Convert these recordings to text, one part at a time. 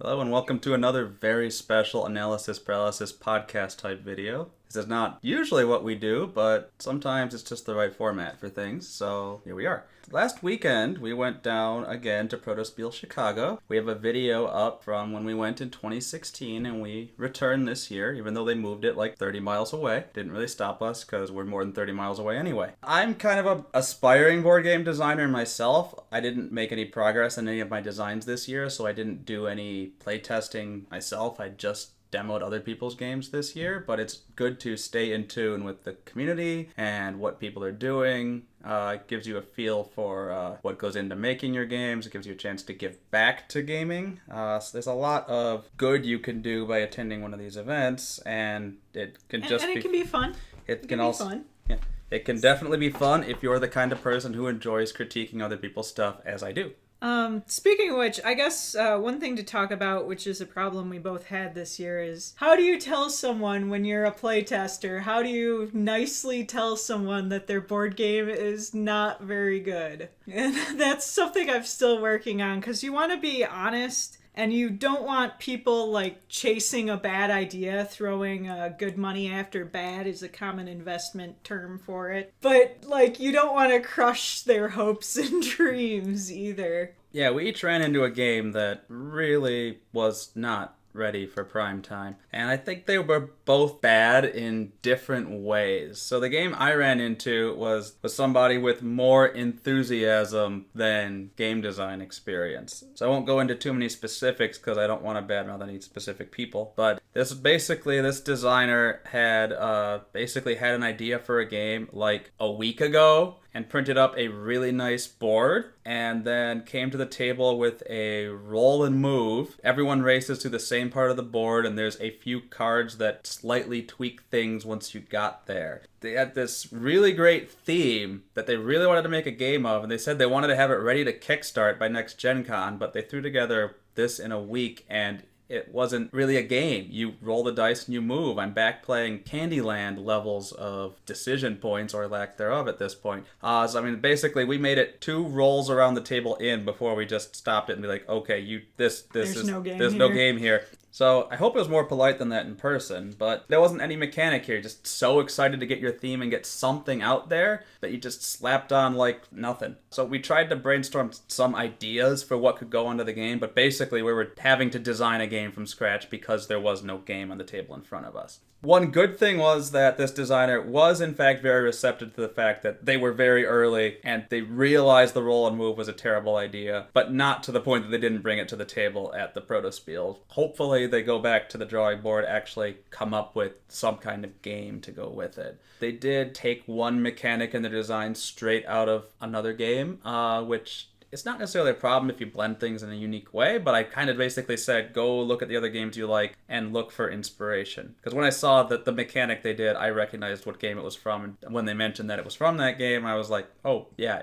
Hello and welcome to another very special Analysis Paralysis podcast type video. This is not usually what we do, but sometimes it's just the right format for things, so here we are. Last weekend, we went down again to Protospiel Chicago. We have a video up from when we went in 2016, and we returned this year, even though they moved it like 30 miles away. Didn't really stop us, because we're more than 30 miles away anyway. I'm kind of an aspiring board game designer myself. I didn't make any progress in any of my designs this year, so I didn't do any playtesting myself. I just demoed other people's games this year, but it's good to stay in tune with the community and what people are doing. It gives you a feel for what goes into making your games. It gives you a chance to give back to gaming. So there's a lot of good you can do by attending one of these events, and it can it can be fun. It can also be fun. Yeah, it can definitely be fun if you're the kind of person who enjoys critiquing other people's stuff, as I do. Speaking of which, I guess one thing to talk about, which is a problem we both had this year, is how do you tell someone when you're a playtester? How do you nicely tell someone that their board game is not very good? And that's something I'm still working on, because you want to be honest. And you don't want people, like, chasing a bad idea. Throwing good money after bad is a common investment term for it. But, like, you don't want to crush their hopes and dreams either. Yeah, we each ran into a game that really was not ready for prime time. And I think they were both bad in different ways. So the game I ran into was somebody with more enthusiasm than game design experience. So I won't go into too many specifics because I don't want to badmouth any specific people. But this designer had had an idea for a game like a week ago and printed up a really nice board, and then came to the table with a roll and move. Everyone races to the same part of the board, and there's a few cards that slightly tweak things once you got there. They had this really great theme that they really wanted to make a game of, and they said they wanted to have it ready to kickstart by next Gen Con, but they threw together this in a week, and it wasn't really a game. You roll the dice and you move. I'm back playing Candyland levels of decision points, or lack thereof at this point. Basically, we made it 2 rolls around the table in before we just stopped it and be like, okay, there's no game here. So I hope it was more polite than that in person, but there wasn't any mechanic here. Just so excited to get your theme and get something out there that you just slapped on like nothing. So we tried to brainstorm some ideas for what could go onto the game, but basically we were having to design a game from scratch because there was no game on the table in front of us. One good thing was that this designer was in fact very receptive to the fact that they were very early and they realized the roll and move was a terrible idea, but not to the point that they didn't bring it to the table at the Protospiel. Hopefully they go back to the drawing board, actually come up with some kind of game to go with it. They did take one mechanic in the design straight out of another game, which it's not necessarily a problem if you blend things in a unique way, but I kind of basically said, go look at the other games you like and look for inspiration. Because when I saw that the mechanic they did, I recognized what game it was from. And when they mentioned that it was from that game, I was like, oh, yeah,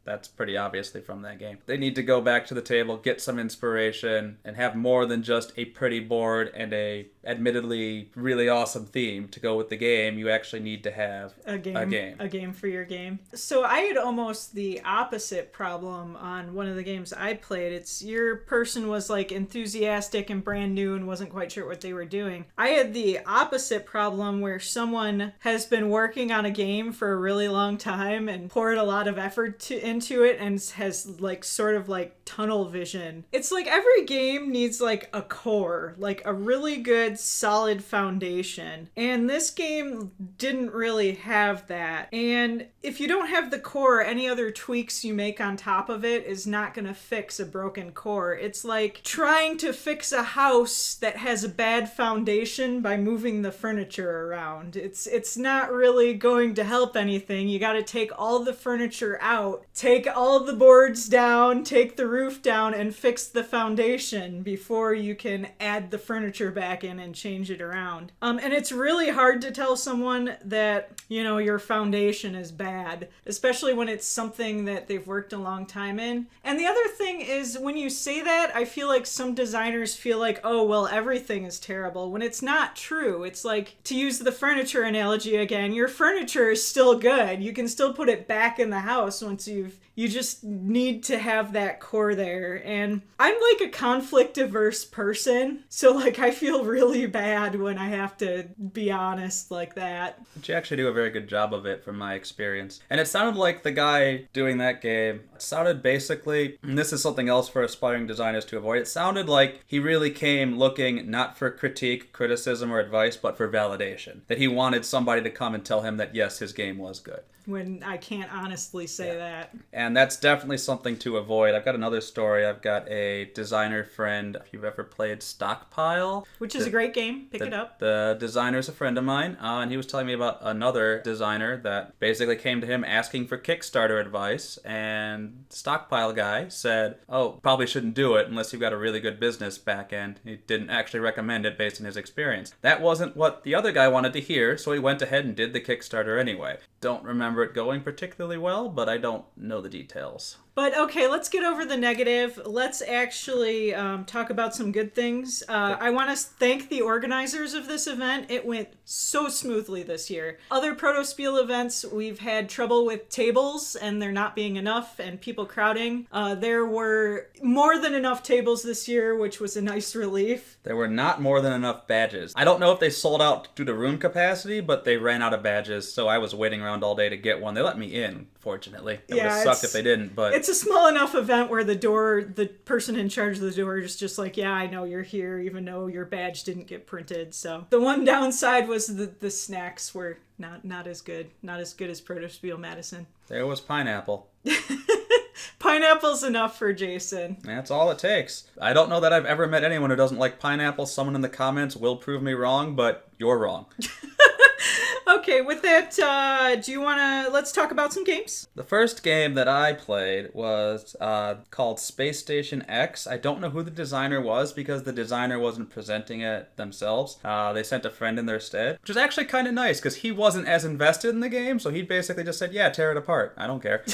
that's pretty obviously from that game. They need to go back to the table, get some inspiration, and have more than just a pretty board and a admittedly really awesome theme to go with the game. You actually need to have a game for your game. So I had almost the opposite problem on one of the games I played. It's your person was like enthusiastic and brand new and wasn't quite sure what they were doing. I had the opposite problem where someone has been working on a game for a really long time and poured a lot of effort into it and has like sort of like tunnel vision. It's like every game needs like a core, like a really good solid foundation, and this game didn't really have that. And if you don't have the core, any other tweaks you make on top of it is not going to fix a broken core. It's like trying to fix a house that has a bad foundation by moving the furniture around. It's not really going to help anything. You got to take all the furniture out, take all the boards down, take the roof down, and fix the foundation before you can add the furniture back in and change it around. And it's really hard to tell someone that, your foundation is bad, especially when it's something that they've worked a long time in. And the other thing is, when you say that, I feel like some designers feel like, oh, well, everything is terrible, when it's not true. It's like, to use the furniture analogy again, your furniture is still good. You can still put it back in the house once you've leave. You just need to have that core there. And I'm like a conflict averse person, so like I feel really bad when I have to be honest like that. But you actually do a very good job of it from my experience. And it sounded like the guy doing that game, it sounded basically, and this is something else for aspiring designers to avoid, it sounded like he really came looking not for critique, criticism, or advice, but for validation. That he wanted somebody to come and tell him that yes, his game was good. When I can't honestly say that. And that's definitely something to avoid. I've got another story. I've got a designer friend. If you've ever played Stockpile, which is a great game. Pick it up. The designer's a friend of mine, and he was telling me about another designer that basically came to him asking for Kickstarter advice, and the Stockpile guy said, oh, probably shouldn't do it unless you've got a really good business back end. He didn't actually recommend it based on his experience. That wasn't what the other guy wanted to hear, so he went ahead and did the Kickstarter anyway. Don't remember it going particularly well, but I don't know the details. But okay, let's get over the negative. Let's actually talk about some good things. I want to thank the organizers of this event. It went so smoothly this year. Other Protospiel events, we've had trouble with tables and there not being enough and people crowding. There were more than enough tables this year, which was a nice relief. There were not more than enough badges. I don't know if they sold out due to room capacity, but they ran out of badges, so I was waiting around all day to get one. They let me in, fortunately. It would have sucked if they didn't, but... It's a small enough event where the person in charge of the door is just like, yeah, I know you're here, even though your badge didn't get printed. So the one downside was the snacks were not as good. Not as good as Protospiel Madison. There was pineapple. Pineapple's enough for Jason. That's all it takes. I don't know that I've ever met anyone who doesn't like pineapple. Someone in the comments will prove me wrong, but you're wrong. Okay, with that, let's talk about some games? The first game that I played was called Space Station X. I don't know who the designer was because the designer wasn't presenting it themselves. They sent a friend in their stead, which is actually kind of nice because he wasn't as invested in the game, so he basically just said, yeah, tear it apart. I don't care.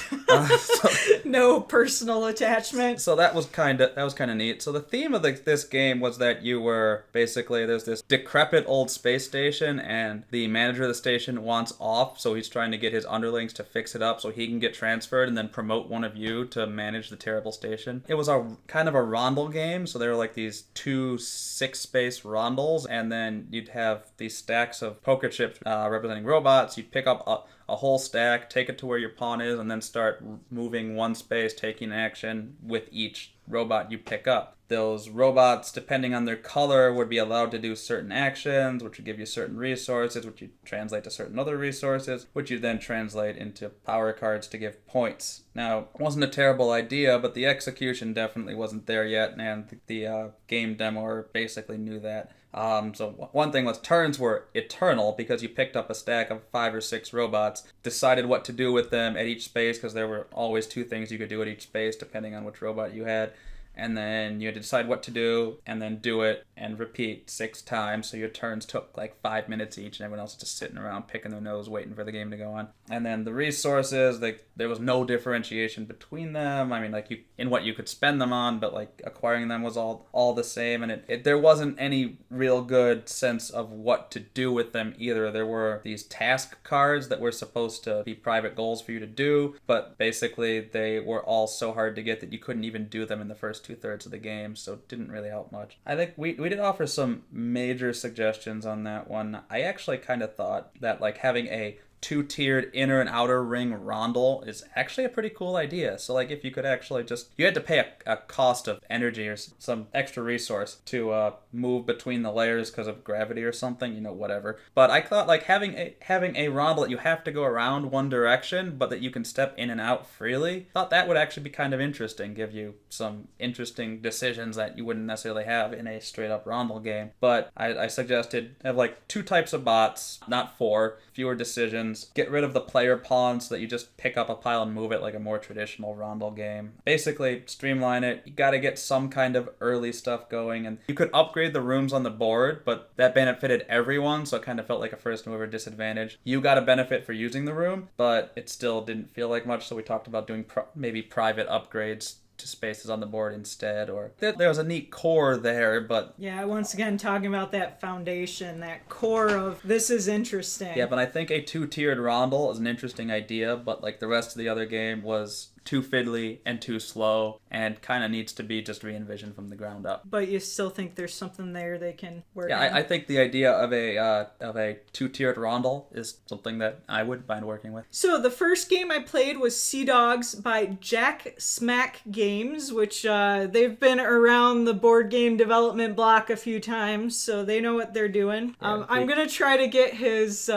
No personal attachment. So that was kind of neat. So the theme of this game was that you were basically, there's this decrepit old space station and the manager of the station wants off, so he's trying to get his underlings to fix it up so he can get transferred and then promote one of you to manage the terrible station. It was a kind of a rondel game, so there were like these 2 6-space rondels, and then you'd have these stacks of poker chips representing robots. You'd pick up a whole stack, take it to where your pawn is, and then start moving one space, taking action with each robot you pick up. Those robots, depending on their color, would be allowed to do certain actions, which would give you certain resources, which you translate to certain other resources, which you then translate into power cards to give points. Now, it wasn't a terrible idea, but the execution definitely wasn't there yet, and the game demoer basically knew that. So one thing was turns were eternal because you picked up a stack of 5 or 6 robots, decided what to do with them at each space because there were always 2 things you could do at each space depending on which robot you had. And then you had to decide what to do and then do it and repeat 6 times. So your turns took like 5 minutes each and everyone else was just sitting around picking their nose waiting for the game to go on. And then the resources, there was no differentiation between them. I mean, like in what you could spend them on, but like acquiring them was all the same. And there wasn't any real good sense of what to do with them either. There were these task cards that were supposed to be private goals for you to do, but basically they were all so hard to get that you couldn't even do them in the first 2/3 of the game, so it didn't really help much. I think we did offer some major suggestions on that one. I actually kind of thought that like having a 2-tiered inner and outer ring rondel is actually a pretty cool idea. So like if you could actually you had to pay a cost of energy or some extra resource to move between the layers because of gravity or something, whatever. But I thought like having a rondel that you have to go around one direction but that you can step in and out freely, thought that would actually be kind of interesting, give you some interesting decisions that you wouldn't necessarily have in a straight up rondel game. But I suggested have like 2 types of bots, not 4, fewer decisions. Get rid of the player pawn so that you just pick up a pile and move it like a more traditional rondel game. Basically, streamline it. You gotta get some kind of early stuff going, and you could upgrade the rooms on the board, but that benefited everyone, so it kind of felt like a first mover disadvantage. You got a benefit for using the room, but it still didn't feel like much, so we talked about doing maybe private upgrades to spaces on the board instead, or there was a neat core there, but yeah, once again talking about that foundation, that core of this is interesting. Yeah, but I think a 2-tiered rondel is an interesting idea, but like the rest of the other game was too fiddly and too slow, and kind of needs to be just re-envisioned from the ground up. But you still think there's something there they can work Yeah, on? I think the idea of a two-tiered rondel is something that I would mind working with. So the first game I played was Sea Dogs by Jack Smack Games, which they've been around the board game development block a few times, so they know what they're doing. I'm going to try to get his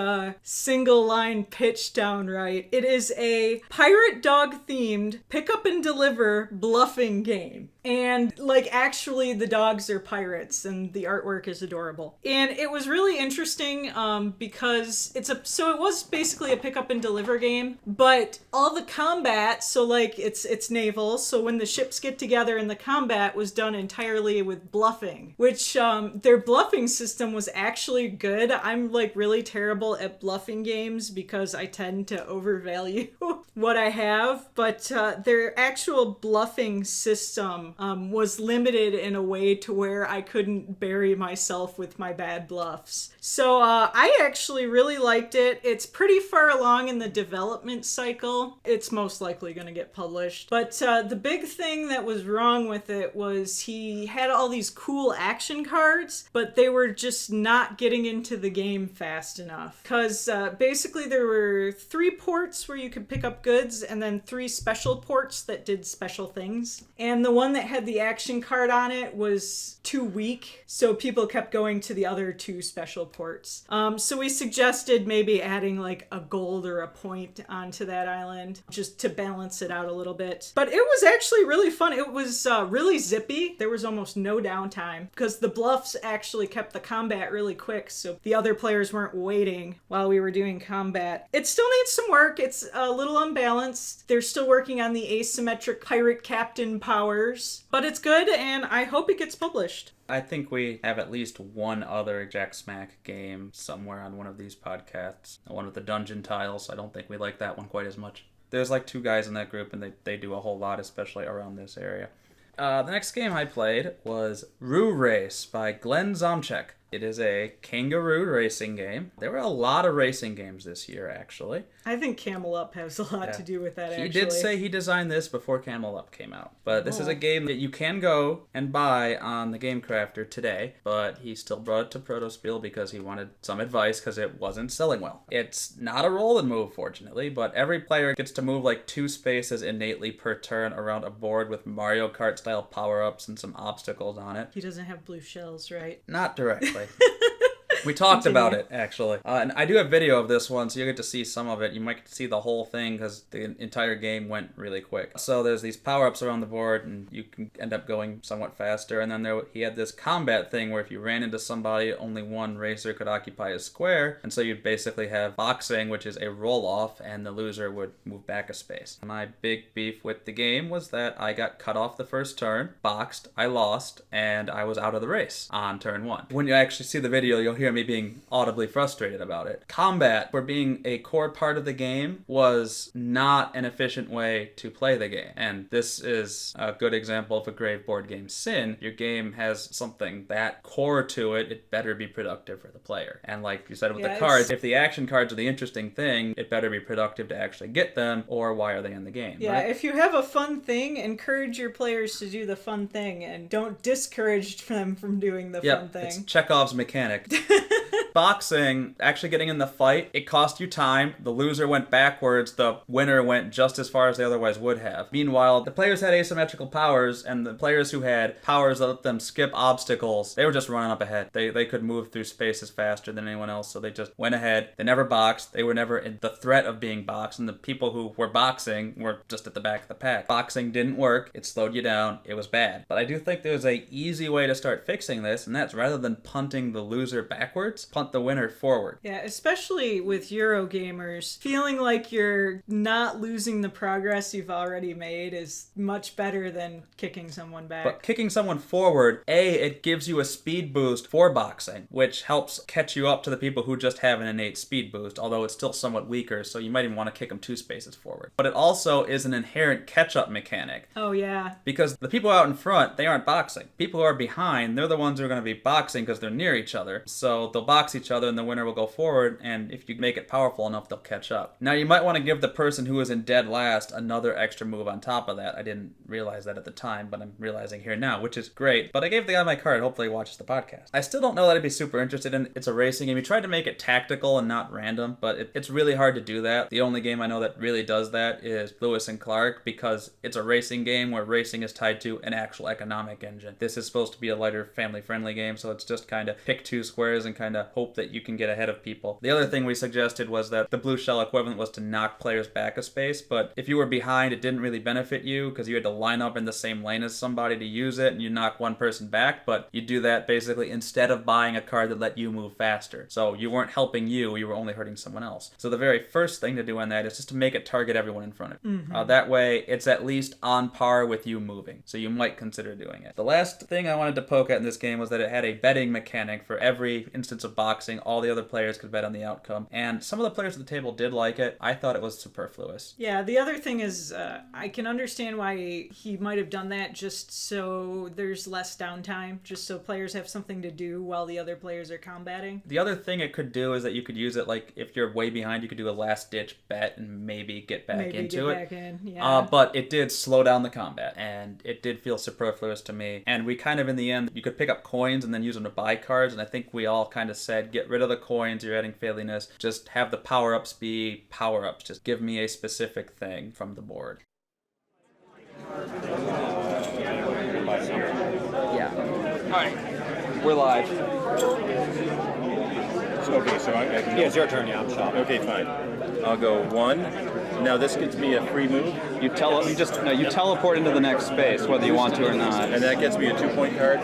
single line pitch down right. It is a pirate dog themed pick up and deliver bluffing game. And like actually the dogs are pirates and the artwork is adorable. And it was really interesting because it was basically a pick up and deliver game, but all the combat, so like it's naval, so when the ships get together and the combat was done entirely with bluffing, which their bluffing system was actually good. I'm like really terrible at bluffing games because I tend to overvalue what I have, but their actual bluffing system was limited in a way to where I couldn't bury myself with my bad bluffs. So I actually really liked it. It's pretty far along in the development cycle. It's most likely going to get published. But the big thing that was wrong with it was he had all these cool action cards, but they were just not getting into the game fast enough. Because basically there were 3 ports where you could pick up goods and then 3 special ports that did special things. And the one that had the action card on it was too weak, so people kept going to the other 2 special ports. So we suggested maybe adding like a gold or a point onto that island just to balance it out a little bit. But it was actually really fun. It was really zippy. There was almost no downtime because the bluffs actually kept the combat really quick, so the other players weren't waiting while we were doing combat. It still needs some work. It's a little unbalanced. They're still working on the asymmetric pirate captain powers, but it's good and I hope it gets published. I think we have at least one other Jack Smack game somewhere on one of these podcasts. One with the dungeon tiles. I don't think we like that one quite as much. There's like 2 guys in that group and they do a whole lot, especially around this area. The next game I played was Roo Race by Glenn Zomchek. It is a kangaroo racing game. There were a lot of racing games this year, actually. I think Camel Up has a lot to do with that, actually. He did say he designed this before Camel Up came out. But this is a game that you can go and buy on the Game Crafter today, but he still brought it to Protospiel because he wanted some advice because it wasn't selling well. It's not a roll and move, fortunately, but every player gets to move like 2 spaces innately per turn around a board with Mario Kart-style power-ups and some obstacles on it. He doesn't have blue shells, right? Not directly. We talked about it, actually. And I do have video of this one, so you get to see some of it. You might get to see the whole thing because the entire game went really quick. So there's these power-ups around the board, and you can end up going somewhat faster. And then he had this combat thing where if you ran into somebody, only one racer could occupy a square. And so you'd basically have boxing, which is a roll-off, and the loser would move back a space. My big beef with the game was that I got cut off the first turn, boxed, I lost, and I was out of the race on turn 1. When you actually see the video, you'll hear me being audibly frustrated about it. Combat, for being a core part of the game, was not an efficient way to play the game. And this is a good example of a grave board game sin. Your game has something that core to it, it better be productive for the player. And like you said with the cards, if the action cards are the interesting thing, it better be productive to actually get them, or why are they in the game? Yeah, right? If you have a fun thing, encourage your players to do the fun thing, and don't discourage them from doing the fun thing. It's Chekhov's mechanic. Boxing, actually getting in the fight, it cost you time. The loser went backwards. The winner went just as far as they otherwise would have. Meanwhile, the players had asymmetrical powers, and the players who had powers that let them skip obstacles, they were just running up ahead. They could move through spaces faster than anyone else, so they just went ahead. They never boxed. They were never in the threat of being boxed, and the people who were boxing were just at the back of the pack. Boxing didn't work. It slowed you down. It was bad. But I do think there's an easy way to start fixing this, and that's rather than punting the loser backwards, punt the winner forward. Yeah, especially with Eurogamers, feeling like you're not losing the progress you've already made is much better than kicking someone back. But kicking someone forward, it gives you a speed boost for boxing, which helps catch you up to the people who just have an innate speed boost, although it's still somewhat weaker, so you might even want to kick them 2 spaces forward. But it also is an inherent catch-up mechanic. Oh, yeah. Because the people out in front, they aren't boxing. People who are behind, they're the ones who are going to be boxing because they're near each other. So they'll box box each other and the winner will go forward, and if you make it powerful enough, they'll catch up. Now, you might want to give the person who is in dead last another extra move on top of that. I didn't realize that at the time, but I'm realizing here now, which is great. But I gave the guy my card. Hopefully he watches the podcast. I still don't know that I'd be super interested in it. It's a racing game. We tried to make it tactical and not random, but it's really hard to do that. The only game I know that really does that is Lewis and Clark, because it's a racing game where racing is tied to an actual economic engine. This is supposed to be a lighter, family-friendly game, so it's just kind of pick two squares and kind of hope that you can get ahead of people. The other thing we suggested was that the blue shell equivalent was to knock players back a space, but if you were behind, it didn't really benefit you because you had to line up in the same lane as somebody to use it, and you knock one person back, but you do that basically instead of buying a card that let you move faster. So you weren't helping you were only hurting someone else. So the very first thing to do on that is just to make it target everyone in front of you. That way, it's at least on par with you moving. So you might consider doing it. The last thing I wanted to poke at in this game was that it had a betting mechanic for every instance of boxing. All the other players could bet on the outcome. And some of the players at the table did like it. I thought it was superfluous. Yeah, the other thing is I can understand why he might have done that just so there's less downtime, just so players have something to do while the other players are combating. The other thing it could do is that you could use it like if you're way behind, you could do a last-ditch bet and maybe get back into it. Back in, yeah. But it did slow down the combat, and it did feel superfluous to me. And we kind of, in the end, you could pick up coins and then use them to buy cards, and I think we all kind of said, get rid of the coins, you're adding failiness, just have the power-ups be power-ups. Just give me a specific thing from the board. Yeah. All right. We're live. Okay, so yeah, it's your turn. Yeah, I'm shopping. Okay, fine. I'll go 1. Now this gets me a free move. You teleport into the next space, whether you want to or not. And that gets me a 2-point card.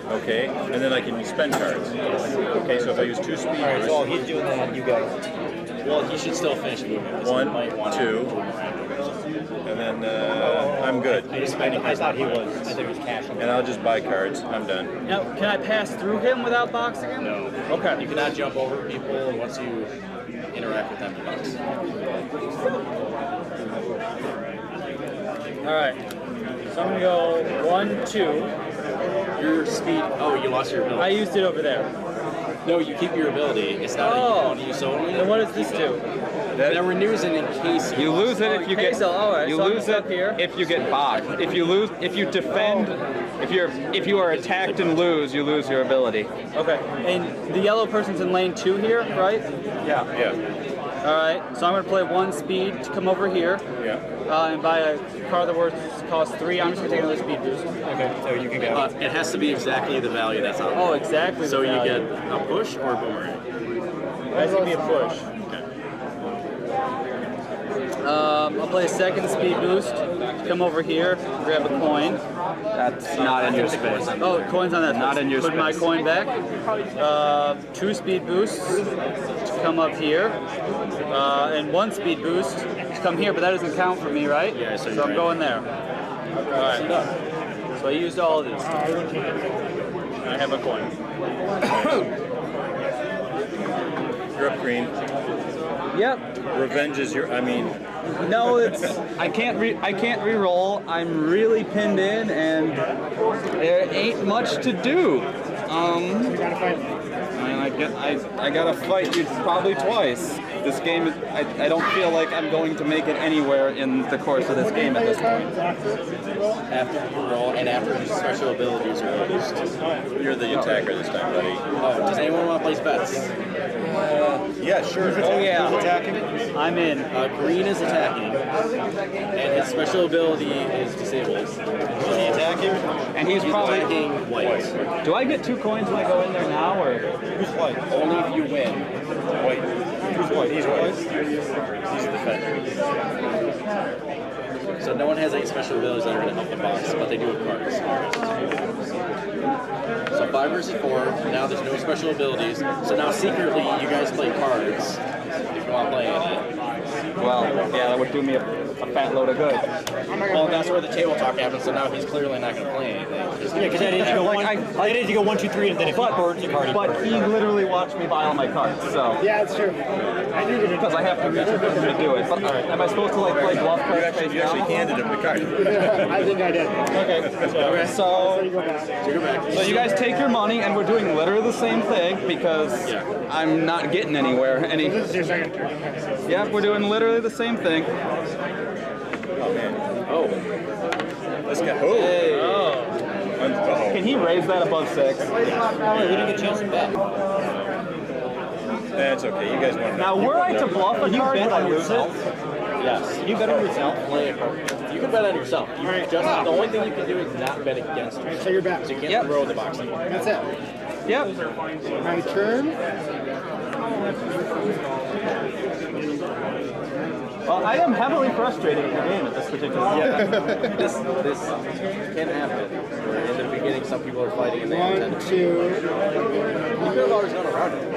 Okay, and then I can spend cards. Okay, so if I use 2 speed. Alright, so while he's doing that, you go. Well, he should still finish moving. 1, 2, and then I'm good. I thought he was. I think it was cash. And I'll just buy cards. I'm done. Now, can I pass through him without boxing him? No. Okay. You cannot jump over people once you interact with them in box. Alright. So I'm going to go 1, 2. Your speed. Oh, you lost your ability. I used it over there. No, you keep your ability. It's not a use only. Then what does this do? That renews it in case you lose it if you get. Alright, You so lose it here. if you get boxed. If you defend, if you are attacked and lose, you lose your ability. Okay. And the yellow person's in lane 2 here, right? Yeah. Alright. So I'm going to play 1 speed to come over here. Yeah. And buy a card that costs 3. I'm just going to take another speed boost. Okay, so you can go. It has to be exactly the value that's on. Oh, exactly. So the you value. get a push or a boomerang. That's going to be a push. I'll play a 2nd speed boost. Come over here, grab a coin. That's not in your space. Oh, coin's on that. Not in your Put my space. coin back. 2 speed boosts to come up here, and 1 speed boost to come here. But that doesn't count for me, right? Yeah, so So you're I'm right. going there. All right. So I used all of this. I have a coin. You're up green. Yep. Revenge is your. I mean. No, I can't re-roll. I'm really pinned in, and there ain't much to do. I gotta fight you probably twice. This game is. I don't feel like I'm going to make it anywhere in the course of this game at this point. After you roll and after your special abilities are used. You're the attacker this time, buddy. Oh, does anyone want to place bets? Yeah, sure. Oh yeah. Attacking? I'm in. Green is attacking, and his special ability is disabled. Is he attacking? And he's probably. attacking white. Do I get 2 coins when I go in there now, or? Who's white? Only if you win. White. Who's white? He's white. He's the defender. So no one has any special abilities that are going to help the box, but they do have cards. So 5 versus 4. Now there's no special abilities. So now secretly you guys play cards if you want to play any. Well, yeah, that would do me a fat load of good. Well, that's that's where the table talk happens. So now he's clearly not going to play anything. Yeah, because I didn't go I didn't go 1, 2, 3, and then if he burns a card, But he literally watched me buy all my cards, so. Yeah, it's true. I knew you Because I have to reach him to do it. But am I supposed to like play bluff cards face You actually down? handed him the card. I think I did. Okay. So you guys take your money, and we're doing literally the same thing because I'm not getting anywhere. This is your second turn. Yeah, we're doing literally the same thing. Oh, man. Oh. Let's go. Hey. Oh. Can he raise that above 6? we didn't get a chance to bet. That's okay. You guys want to. Now, were I to bluff a You card, bet would I on lose yourself. it? Yes. You bet on yourself. Play a card. You can bet on yourself. You just the only thing you can do is not bet against yourself. So you're back. So you can't throw the boxing. That's it. Yep. My turn. Well, I am heavily frustrated with the game at this particular moment. This can happen. Where in the beginning, some people are fighting and they 1, intend to. 2. You could have always gone around it.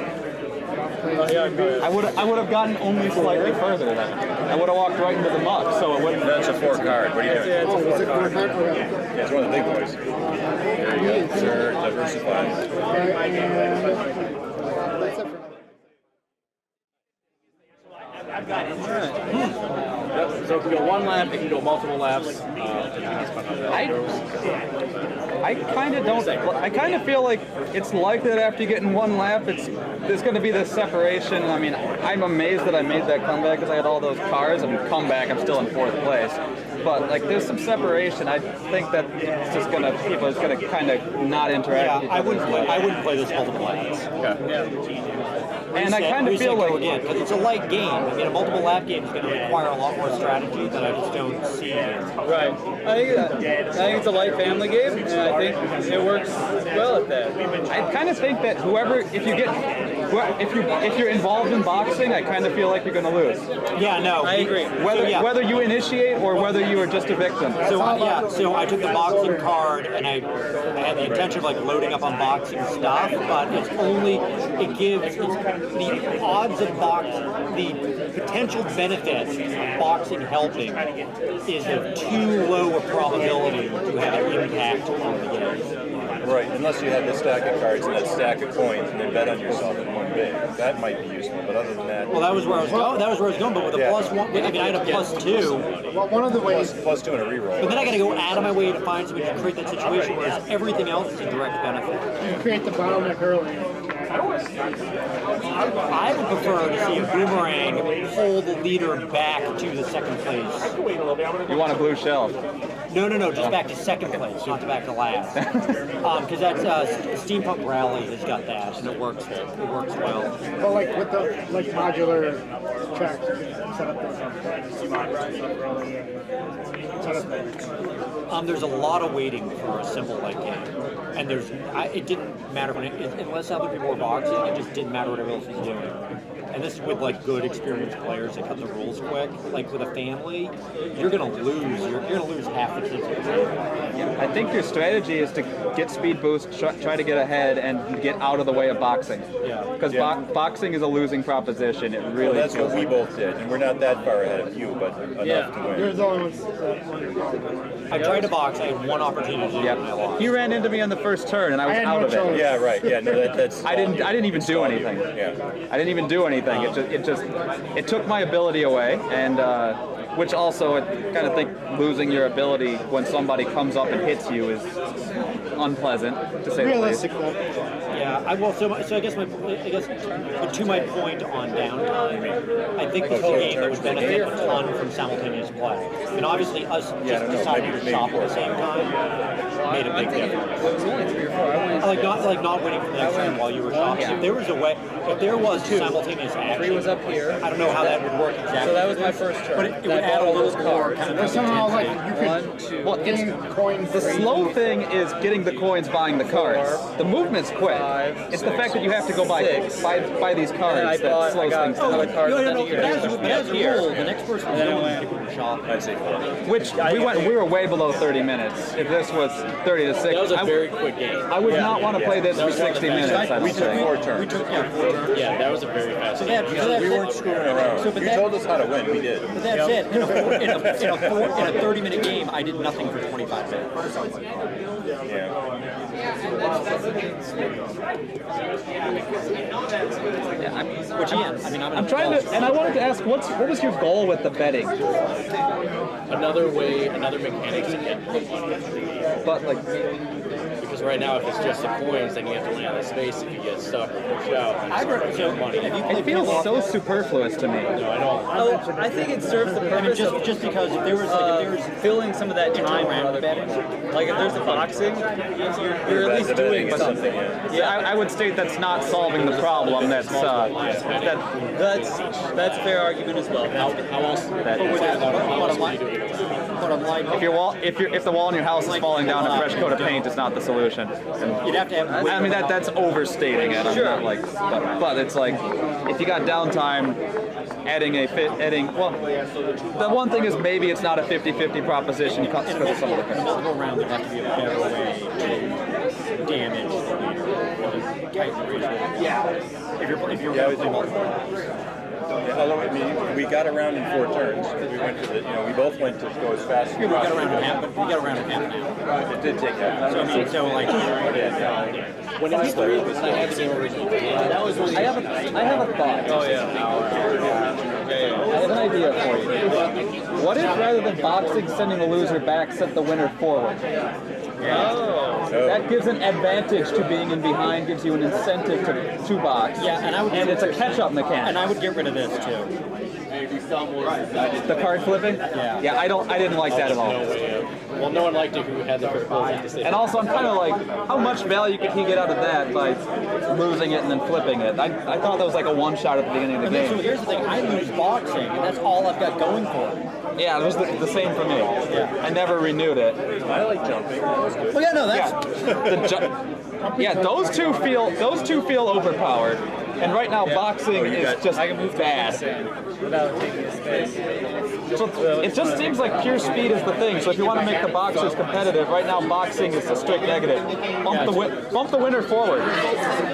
I would have gotten only slightly further then. I would have walked right into the muck, so it wouldn't. That's a 4 card. What are you doing? Oh, was it 4 card? Okay. Yeah, it's one of the big boys. There you go, sir. Diversify. Okay, and that's it for now. So it can go 1 lap, it can go multiple laps. I kind of don't. I kind of feel like it's likely that after you get in 1 lap, there's going to be this separation. I mean, I'm amazed that I made that comeback because I had all those cards, and comeback, I'm still in 4th place. But like, there's some separation. I think that it's just gonna people are just gonna kind of not interact. with each I other. wouldn't play this multiple laps. And I kind of feel go like again because it's a light game. I mean, a multiple lap game is going to require a lot more strategy that I just don't see here. Right. I think it's a light family game, and I think it works well at that. I kind of think that if you're involved in boxing, I kind of feel like you're going to lose. Yeah, no, I agree. Whether you initiate or whether you are just a victim. So I took the boxing card and I had the intention of like loading up on boxing stuff, but it gives the odds of the potential benefits of boxing helping is of too low a probability to have an impact on the game. Right, unless you had the stack of cards and that stack of coins and then bet on yourself and won big. That might be useful, but other than that... Well, that was where I was going. But with a +1, I mean, I had a +2. Well, one of the ways. Plus 2 and a reroll. But then I got to go out of my way to find somebody to create that situation, whereas everything else is a direct benefit. You create the bottleneck early. I would prefer to see a boomerang pull the leader back to the second place. You want a blue shell. No, just back to second place, not to back to last. Because that's Steampunk Rally has got that, and it works well. But like with the modular track setup. There's a lot of waiting for a simple light game, and it didn't matter unless other people were boxing. It just didn't matter what everyone else was doing. And this is with like good experienced players that cut the rules quick. Like with a family, you're gonna lose. You're gonna lose half the kids. I think your strategy is to get speed boost, try to get ahead, and get out of the way of boxing. Yeah. Because boxing is a losing proposition. It really. Well, that's what we both did, and we're not that far ahead of you, but enough to win. You're the only ones. I tried to box. I had one opportunity to do it, and I lost. He ran into me on the first turn, and I was had out no of it. choice. Yeah, right. Yeah, no, that's. I didn't even do anything. Yeah. I didn't even do anything. It took my ability away, and which also I kind of think losing your ability when somebody comes up and hits you is unpleasant, to say the least. Realistic though. Yeah, so I guess but to my point on downtime, I think this is a game that would benefit a ton from simultaneous play. I mean, obviously us just deciding to shop at the same time made a big difference. It was only 3 or 4. I went Not waiting for the next turn while you were shopping. If there was simultaneous action, 3 was up here. I don't know how that would work exactly. So that was my first turn. But it would add a little more kind There's of somehow like you One, could two, Well, it's coins. the slow thing is getting the coins, buying the cards. The movement's quick. It's the fact that you have to go buy these cards that slows things down. another card. But as a rule, the next person is going to shop. I'd say 4. Which we were way below 30 minutes. If this was 30 to 6, That was a very quick game. I would not want to play this for 60 minutes. I don't We took think. 4 turns. Yeah, that was a very fast game. We weren't screwing around. You told us how to win. We did. But that's it. in a 30-minute game, I did nothing for 25 minutes. Which again, I mean, I'm trying to, and I wanted to ask, what was your goal with the betting? Another mechanic to get money. But like, Because right now, if it's just the coins, then you have to land on the space if you get stuck or push out. Money. it feels so superfluous to me. No, I don't. Oh, I think it serves the purpose of just because if there was filling some of that time around betting. Like if there's a boxing, you're at least doing something. Yeah, I would state that's not solving the problem. That's That's a fair argument as well. How else? if the wall in your house is falling down, a fresh coat of paint is not the solution. And you'd have to have. I mean that's overstating it. I'm not like, but it's like if you got downtime, the one thing is maybe it's not a 50-50 proposition because of some of the things. Multiple rounds would have to be a better way to damage the leader. Yeah. If you're playing multiple. Although we got around in 4 turns. We went to we both went to go as fast as We got around in half, but we got around in half now. It did take half. When it was 3, I had the game originally. That was when I have a thought. Oh yeah. I have an idea for you. What if rather than boxing sending the loser back, sent the winner forward? That gives an advantage to being in behind, gives you an incentive to box. Yeah, and it's a catch-up mechanic. And I would get rid of this too. The card flipping? Yeah. Yeah, I didn't like that at all. Well, no one liked it who had the proposal to say. And also, I'm kind of like, how much value could he get out of that by losing it and then flipping it? I thought that was like a one-shot at the beginning of the game. So here's the thing, I lose boxing, and that's all I've got going for it. Yeah, it was the same for me. Yeah. I never renewed it. I like jumping. Well, yeah, no, that's... Those two feel overpowered. And right now, boxing is just bad. Without taking the space. So it just seems like pure speed is the thing. So if you want to make the boxers competitive, right now boxing is a strict negative. Bump the winner forward.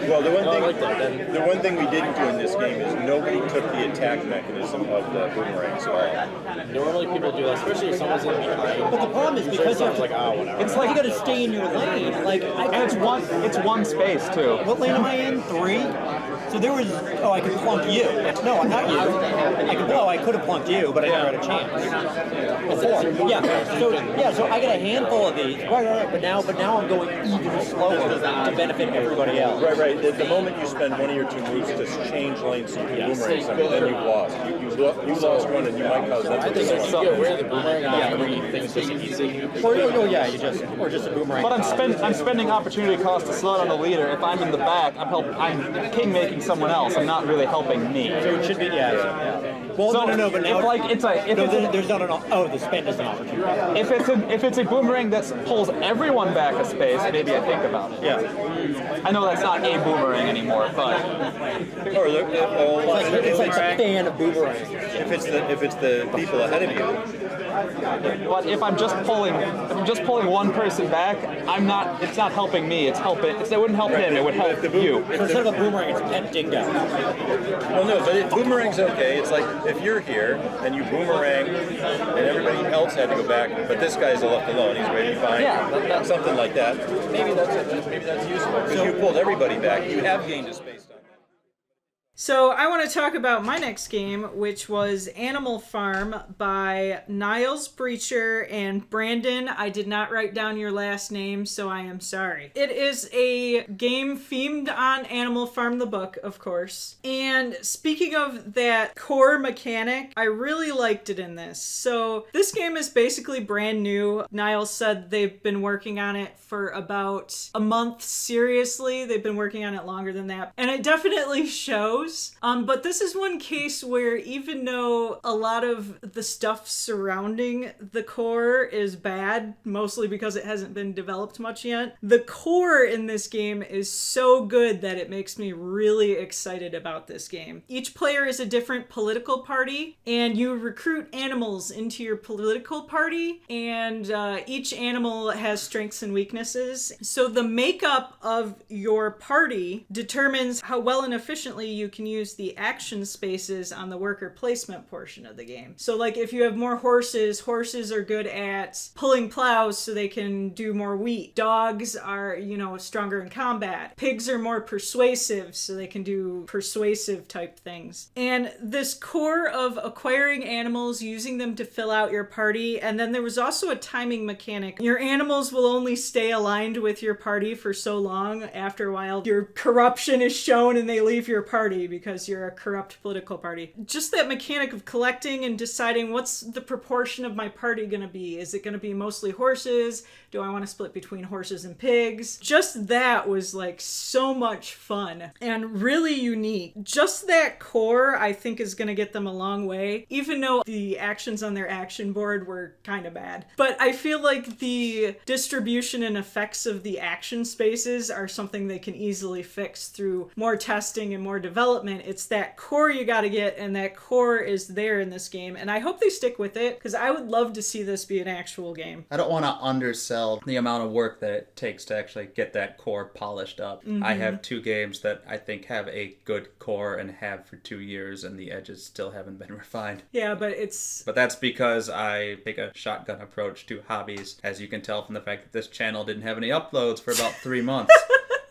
Well, the one thing we didn't do in this game is nobody took the attack mechanism of the boomerangs at all. Normally people do that, especially if someone's in behind. But the problem is because you have to, whatever. it's like you got to stay in your lane. And it's one space too. What lane am I in? 3? So there was, I could plunk you. No, not you. I could have plunked you, but I never had a chance. 4. So I got a handful of these. Right. But now I'm going even slower to benefit everybody else. Right. The moment you spend one of your 2 moves to change lanes so you can boomerang something, then you've lost. You lost one, and you might cause them to Get rid of the boomerang things just easy. Or just a boomerang. But I'm spending opportunity cost to slow down the leader. If I'm in the back, I'm king making someone else. I'm not really helping me. So it should be Well, so no. But now there's not an the spend is an opportunity. If it's a boomerang that pulls everyone back a space, maybe I think about it. Yeah. I know that's not a boomerang anymore, but it's like the fan of boomerang. If it's the people ahead of you. But if I'm just pulling one person back, it's not helping me. It wouldn't help him. It would help you. Instead of a boomerang, it's a pet dingo. Well, no, but boomerang's okay. It's like if you're here and you boomerang, and everybody else had to go back, but this guy's left alone. He's waiting behind. Something like that. Maybe that's useful because you pulled everybody back. You have gained a space time. So I want to talk about my next game, which was Animal Farm by Niles Breacher and Brandon. I did not write down your last name, so I am sorry. It is a game themed on Animal Farm, the book, of course. And speaking of that core mechanic, I really liked it in this. So this game is basically brand new. Niles said they've been working on it for about a month. Seriously, they've been working on it longer than that. And it definitely shows. But this is one case where even though a lot of the stuff surrounding the core is bad, mostly because it hasn't been developed much yet, the core in this game is so good that it makes me really excited about this game. Each player is a different political party, and you recruit animals into your political party, and each animal has strengths and weaknesses. So the makeup of your party determines how well and efficiently you can use the action spaces on the worker placement portion of the game. So like if you have more horses, horses are good at pulling plows so they can do more wheat. Dogs are, stronger in combat. Pigs are more persuasive so they can do persuasive type things. And this core of acquiring animals, using them to fill out your party, and then there was also a timing mechanic. Your animals will only stay aligned with your party for so long. After a while, your corruption is shown and they leave your party because you're a corrupt political party. Just that mechanic of collecting and deciding what's the proportion of my party going to be. Is it going to be mostly horses? Do I want to split between horses and pigs? Just that was like so much fun and really unique. Just that core, I think, is going to get them a long way, even though the actions on their action board were kind of bad. But I feel like the distribution and effects of the action spaces are something they can easily fix through more testing and more development. It's that core you got to get, and that core is there in this game, and I hope they stick with it because I would love to see this be an actual game. I don't want to undersell the amount of work that it takes to actually get that core polished up. I have 2 games that I think have a good core and have for 2 years, and the edges still haven't been refined. Yeah, but that's because I take a shotgun approach to hobbies, as you can tell from the fact that this channel didn't have any uploads for about 3 months.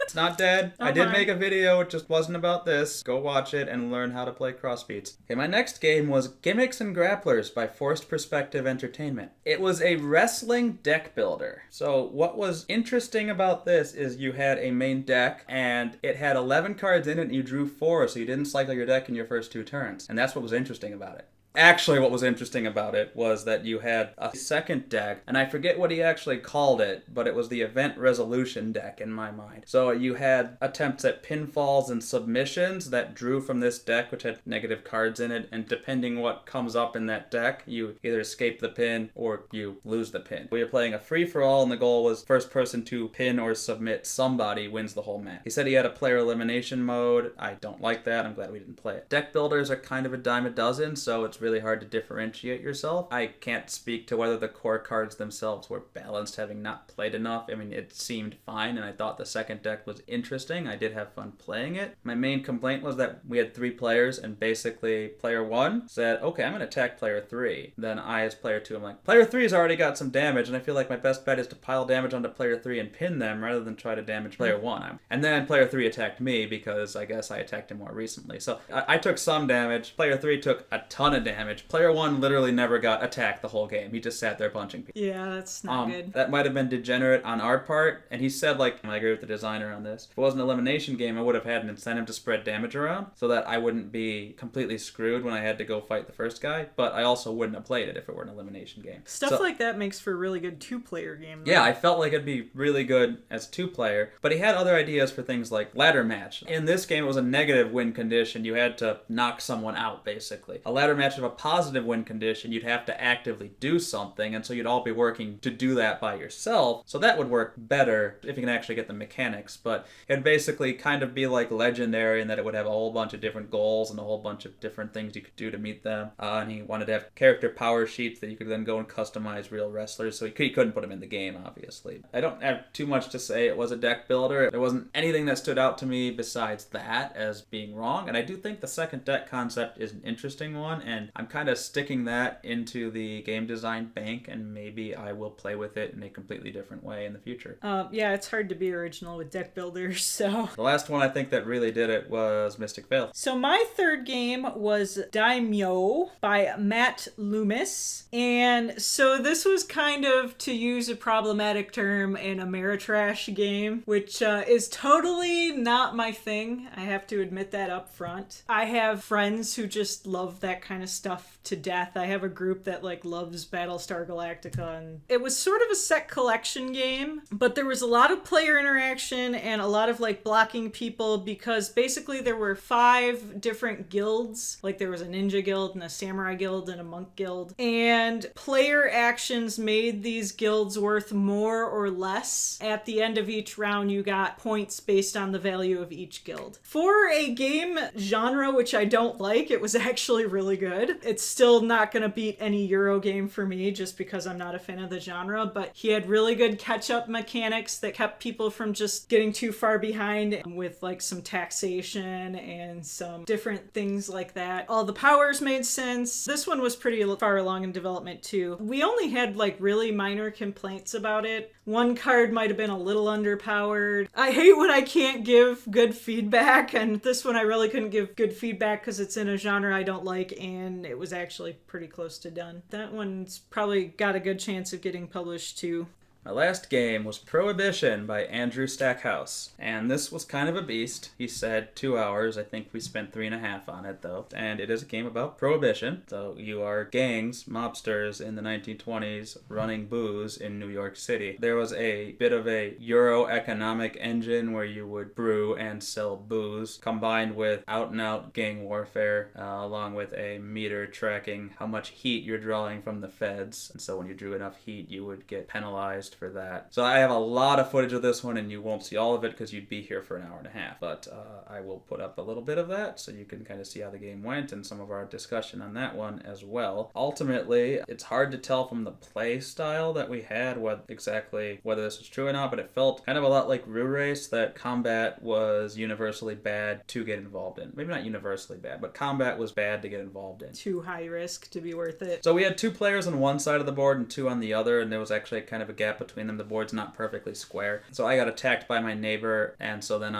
It's not dead. I did make a video, it just wasn't about this. Go watch it and learn how to play crossbeats. Okay, my next game was Gimmicks and Grapplers by Forced Perspective Entertainment. It was a wrestling deck builder. So what was interesting about this is you had a main deck and it had 11 cards in it and you drew 4, so you didn't cycle your deck in your first 2 turns. And that's what was interesting about it. Actually, what was interesting about it was that you had a second deck, and I forget what he actually called it, but it was the event resolution deck in my mind. So you had attempts at pinfalls and submissions that drew from this deck, which had negative cards in it, and depending what comes up in that deck, you either escape the pin or you lose the pin. We were playing a free-for-all, and the goal was first person to pin or submit somebody wins the whole match. He said he had a player elimination mode. I don't like that. I'm glad we didn't play it. Deck builders are kind of a dime a dozen, so it's really hard to differentiate yourself. I can't speak to whether the core cards themselves were balanced, having not played enough. I mean, it seemed fine, and I thought the second deck was interesting. I did have fun playing it. My main complaint was that we had 3 players, and basically player 1 said, okay, I'm going to attack player 3. Then I, as player 2, I'm like, player 3's already got some damage, and I feel like my best bet is to pile damage onto player 3 and pin them rather than try to damage player 1. And then player 3 attacked me because I guess I attacked him more recently. So I took some damage. Player 3 took a ton of damage. Player 1 literally never got attacked the whole game. He just sat there punching people. Yeah, that's not good. That might have been degenerate on our part, and he said, like, I agree with the designer on this. If it was an elimination game, I would have had an incentive to spread damage around so that I wouldn't be completely screwed when I had to go fight the first guy, but I also wouldn't have played it if it were an elimination game. Stuff like that makes for a really good 2-player game, though. Yeah, I felt like it'd be really good as 2-player, but he had other ideas for things like ladder match. In this game, it was a negative win condition. You had to knock someone out, basically. A ladder match of a positive win condition, you'd have to actively do something, and so you'd all be working to do that by yourself. So that would work better if you can actually get the mechanics, but it'd basically kind of be like Legendary in that it would have a whole bunch of different goals and a whole bunch of different things you could do to meet them. And he wanted to have character power sheets that you could then go and customize real wrestlers, so he couldn't put them in the game, obviously. I don't have too much to say. It was a deck builder. There wasn't anything that stood out to me besides that as being wrong, and I do think the second deck concept is an interesting one, and I'm kind of sticking that into the game design bank, and maybe I will play with it in a completely different way in the future. Yeah, it's hard to be original with deck builders, so... The last one I think that really did it was Mystic Vale. So my third game was Daimyo by Matt Loomis, and so this was kind of, to use a problematic term, an Ameritrash game, which is totally not my thing. I have to admit that up front. I have friends who just love that kind of stuff to death. I have a group that loves Battlestar Galactica, and it was sort of a set collection game, but there was a lot of player interaction and a lot of blocking people, because basically there were 5 different guilds. There was a ninja guild and a samurai guild and a monk guild, and player actions made these guilds worth more or less. At the end of each round, you got points based on the value of each guild. For a game genre which I don't like, it was actually really good. good. It's still not going to beat any Euro game for me just because I'm not a fan of the genre, but he had really good catch-up mechanics that kept people from just getting too far behind with like some taxation and some different things like that. All the powers made sense. This one was pretty far along in development too. We only had like really minor complaints about it. One card might have been a little underpowered. I hate when I can't give good feedback, and this one I really couldn't give good feedback because it's in a genre I don't like, and it was actually pretty close to done. That one's probably got a good chance of getting published too. My last game was Prohibition by Andrew Stackhouse, and this was kind of a beast. He said 2 hours. I think we spent 3.5 on it, though. And it is a game about prohibition. So you are gangs, mobsters in the 1920s running booze in New York City. There was a bit of a Euro economic engine where you would brew and sell booze, combined with out-and-out gang warfare, along with a meter tracking how much heat you're drawing from the feds. And so when you drew enough heat, you would get penalized for that. So I have a lot of footage of this one, and you won't see all of it because you'd be here for an hour and a half. But I will put up a little bit of that so you can kind of see how the game went and some of our discussion on that one as well. Ultimately, it's hard to tell from the play style that we had exactly whether this was true or not, but it felt kind of a lot like Rue Race, that combat was universally bad to get involved in. Maybe not universally bad, but combat was bad to get involved in. Too high risk to be worth it. So we had 2 players on one side of the board and 2 on the other, and there was actually kind of a gap between them. The board's not perfectly square. So I got attacked by my neighbor, and so then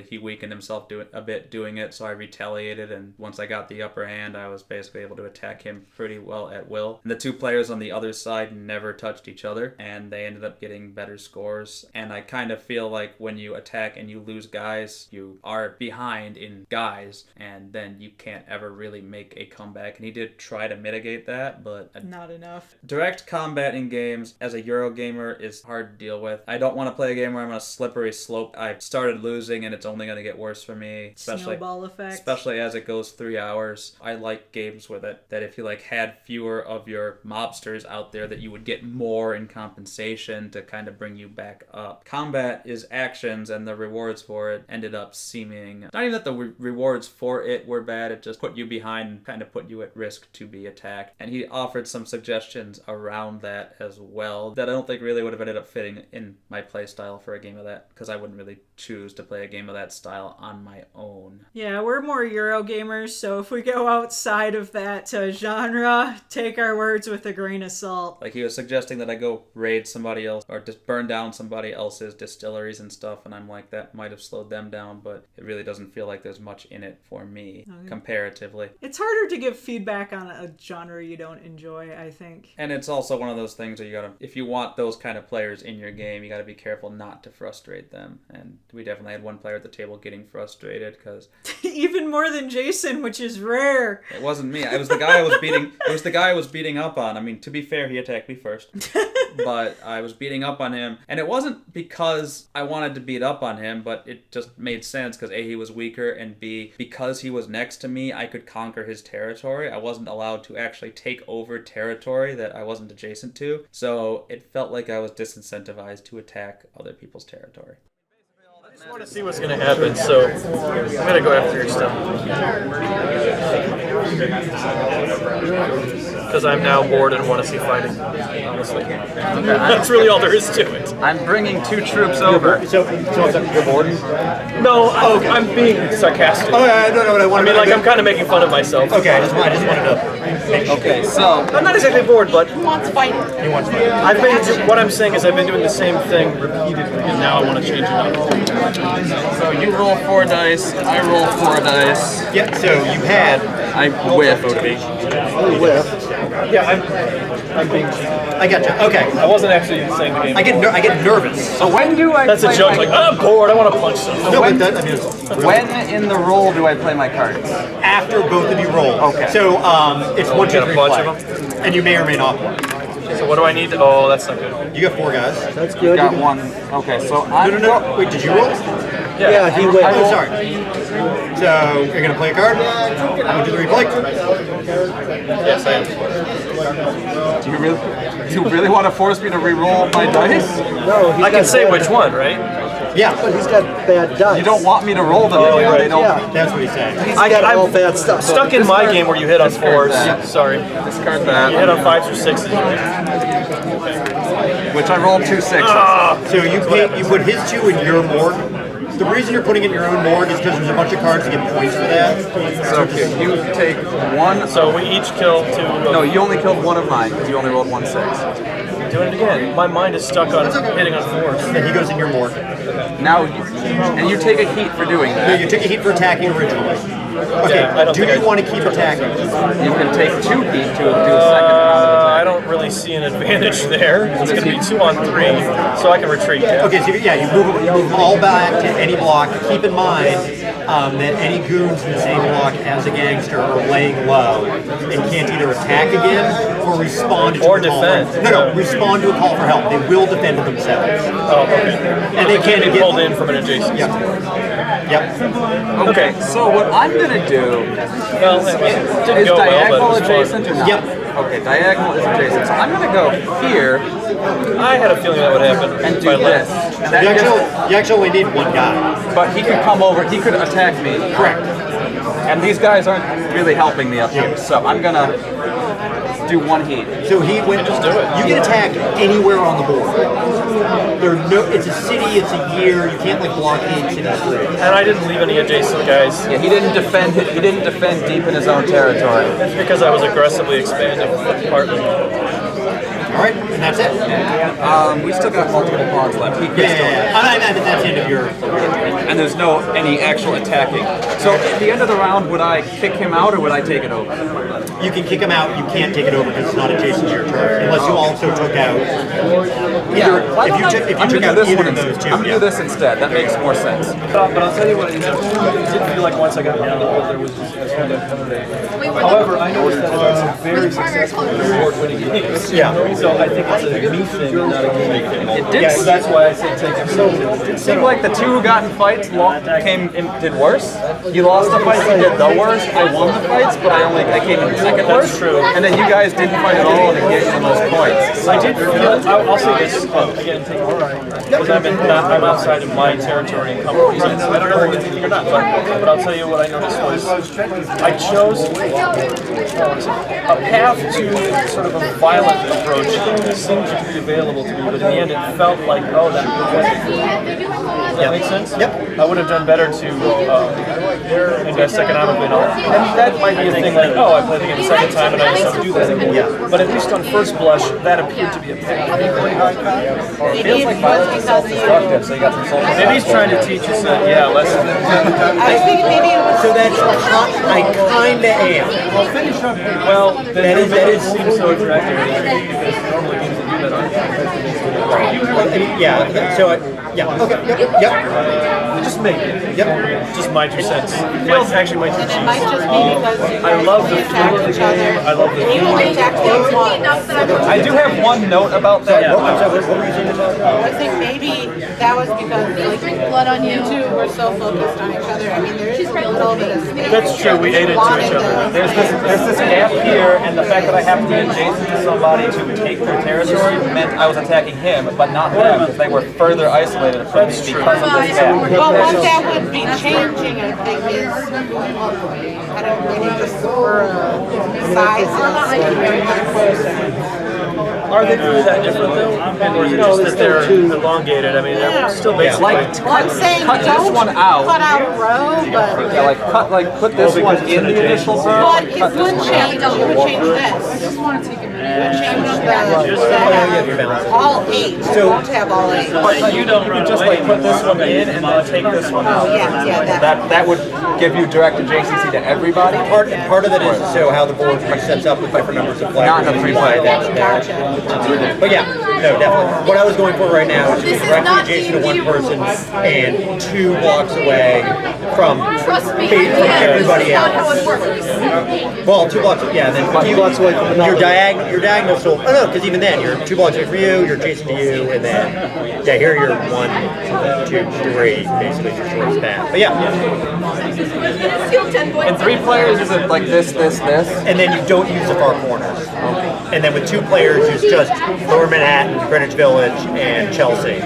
he weakened himself a bit doing it, so I retaliated, and once I got the upper hand, I was basically able to attack him pretty well at will. And the 2 players on the other side never touched each other, and they ended up getting better scores. And I kind of feel like when you attack and you lose guys, you are behind in guys, and then you can't ever really make a comeback. And he did try to mitigate that, but not enough. Direct combat in games as a Euro gamer is hard to deal with. I don't want to play a game where I'm on a slippery slope. I started losing and it's only going to get worse for me. Snowball effect. Especially as it goes 3 hours. I like games with it that if you had fewer of your mobsters out there, that you would get more in compensation to kind of bring you back up. Combat is actions, and the rewards for it ended up seeming, not even that the rewards for it were bad, it just put you behind and kind of put you at risk to be attacked. And he offered some suggestions around that as well that I don't think really would have ended up fitting in my play style for a game of that, because I wouldn't really choose to play a game of that style on my own. Yeah, we're more Euro gamers, so if we go outside of that genre, take our words with a grain of salt. Like, he was suggesting that I go raid somebody else or just burn down somebody else's distilleries and stuff, and I'm like, that might have slowed them down, but it really doesn't feel like there's much in it for me, comparatively. It's harder to give feedback on a genre you don't enjoy, I think. And it's also one of those things where if you want those kind of players in your game, you gotta be careful not to frustrate them. And we definitely had one player at the table getting frustrated because even more than Jason, which is rare. It wasn't me. It was the guy I was beating. It was the guy I was beating up on. I mean, to be fair, he attacked me first, but I was beating up on him, and it wasn't because I wanted to beat up on him, but it just made sense because A, he was weaker, and B, because he was next to me, I could conquer his territory. I wasn't allowed to actually take over territory that I wasn't adjacent to, so it felt like I was disincentivized to attack other people's territory. I just want to see what's going to happen, so I'm going to go after your stuff. Because I'm now bored and want to see fighting, honestly. That's really all there is to it. I'm bringing 2 troops over. So you're bored? No, I'm being sarcastic. Oh, yeah, no. I mean, like, I'm kind of making fun of myself. Okay, I just wanted to. Okay, so I'm not exactly bored, but He wants fighting. what I'm saying is I've been doing the same thing repeatedly, and now I want to change it up. So you roll 4 dice, I roll 4 dice. Yeah, so you had. I whiffed. Oh, whiff. Yeah, I'm being. I gotcha. Okay. I wasn't actually saying the game. I get nervous. So when do I That's a play joke. my- Like, I'm bored. I want to punch something. No, but that, I mean, When in the roll do I play my cards? after both of you roll. Okay. So it's 1, 2, Got a 3 bunch play. of And you may or may not play. So what do I need to? Oh, that's not good. You got 4 guys. That's good. Got 1. Okay, so I'm No. Wait, did you roll? Yeah, he went. Oh, sorry. So you're gonna play a card. 1, 2, 3, play. Yes, I am. Do you really want to force me to re-roll my dice? No, I can say which one, right? Yeah, but he's got bad dice. You don't want me to roll them anymore. They don't. Yeah, that's what he's saying. I got all bad stuff. Stuck in my game where you hit on 4s. Yeah. Sorry. Discard that. You hit on 5s or 6s. Which I rolled 2 6s. So you put his 2 in your morgue. The reason you're putting it in your own morgue is because there's a bunch of cards to get points for that. So you take 1. So we each kill 2. No, you only killed 1 of mine because you only rolled 1 6. Doing it again. My mind is stuck on hitting on 4s. And he goes in your morgue. Now, and you take a heat for doing that. No, you took a heat for attacking originally. Okay, Yeah, I don't do think you want to keep attacking? You can take 2 heat to do a second round of attack. I don't really see an advantage there. It's going to be 2 on 3, so I can retreat. Yeah. Okay, so you move them all back to any block. Keep in mind that any goons in the same block as a gangster are laying low and can't either attack again or respond to or a call defend. No, respond to a call for help. They will defend themselves. Oh, okay. And they can't be get pulled in from an adjacent. Yep. Okay, so what I'm gonna do Well, is didn't go well, but diagonal it was adjacent or not? Yep. Okay, diagonal is adjacent. So I'm gonna go here I had a feeling that would happen. and if do I this. left. And that You actually only need one guy. but he could come over, he could attack me. Correct. And these guys aren't really helping me up here. So I'm gonna do 1 heat. So he went. Just do it. You can attack anywhere on the board. It's a city. It's a year. You can't blockade city streets. And I didn't leave any adjacent guys. Yeah, he didn't defend deep in his own territory. It's because I was aggressively expanding, partly. All right, and that's it. We still got multiple pawns left. He could still Yeah. I mean, that's the end of your. and there's no any actual attacking. So at the end of the round, would I kick him out or would I take it over? You can kick him out. You can't take it over because it's not adjacent to your turn, unless you also took out. If you took out either of those two. I'm gonna do this instead. That makes more sense. But I'll tell you what, it did feel like once I got down the road, there was just However, I noticed that it's very successful in award-winning games. Yeah. So I think it's a me thing, not a game thing. It did. So that's why I said take it. It seemed like the 2 who got in fights did worse. You lost the fights, you did the worst. I won the fights, but I came in second worst. That's true. And then you guys didn't fight at all, and it gave you the most points. I did feel, I'll say this, again, because I'm outside of my territory and comfort zone. I don't know what you think you're not, but I'll tell you what I noticed was I chose a path to sort of a violent approach seemed to be available to me, but in the end it felt like, oh, that wasn't. Does that make sense? Yep. I would have done better to invest economically in all. And that might be a thing like, oh, I played the game the second time and I just don't do that anymore. Yeah. But at least on first blush, that appeared to be a pick. Feels like violence is self-destructive, so you got some soul. Maybe he's trying to teach us that, yeah, lesson. I think maybe it was. So that's I kinda am. Well, that seems so attractive because normally games that do that aren't. Yeah. So Okay. Yep. Just me. Yep. Just my 2 cents. Feels actually my 2 And it cents. might just be because I love the feel of the game. I love the you will attack things once. I do have one note about that. What were you saying about I think maybe that was because blood on you two were so focused on each other. I mean, there is a little bit of space. That's true, we ate into each other. There's this gap here, and the fact that I have to be adjacent to somebody to take their territory meant I was attacking him, but not them, because they were further isolated from me because of this gap. Well, what that would be changing, I think, is I don't really just for sizes. Are they really that different though? Or is it just that they're elongated? I mean, they're still basically. Like, Well, I'm saying cut this don't one out. cut out a row, but Yeah, put this one in the initial row. but it would change. It would change this. It would change the all 8. So won't have all 8. But you could just put this one in and then take this one out. Yeah, That would give you direct adjacency to everybody. part of it is so how the board sets up with different numbers of players. Not a free-play. Gotcha. But yeah, no, definitely. What I was going for right now is to be directly adjacent to one person and 2 blocks away from everybody else. Well, 2 blocks, yeah, and then 2 blocks away from your diagonal still. Oh no, because even then you're 2 blocks away from you, you're adjacent to you, and then here you're 1, 2, 3, basically your shortest path. But yeah. And 3 players is it like this, And then you don't use the far corners. And then with 2 players, it's just Lower Manhattan, Greenwich Village, and Chelsea.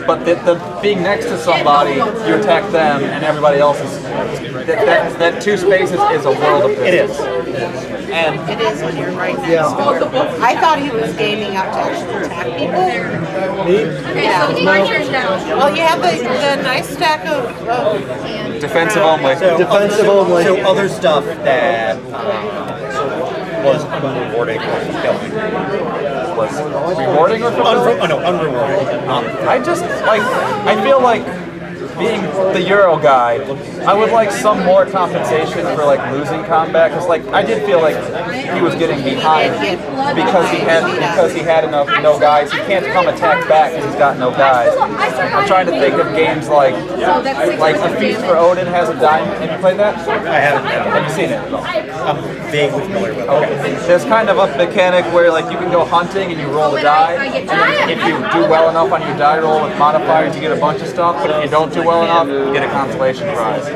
but the being next to somebody, you attack them, and everybody else is that two spaces is a world of difference. It is. And It is when you're right next to him. I thought he was gaming up to actually attack people. Yeah. Well, you have the nice stack of defensive only. Defensive only. So other stuff that was unrewarding Was rewarding or unrewarding. I feel like being the Euro guy, I would like some more compensation for like losing combat, because like I did feel like he was getting behind because he had no guys. He can't come attack back because he's got no guys. I'm trying to think of games like A Feast for Odin has a diamond. Have you played that? I haven't. Have you seen it? I'm vaguely familiar with it. Okay. There's kind of a mechanic where like you can go hunting and you roll the die, and then if you do well enough on your die roll with modifiers, you get a bunch of stuff. But if you don't do well enough, you get a consolation prize.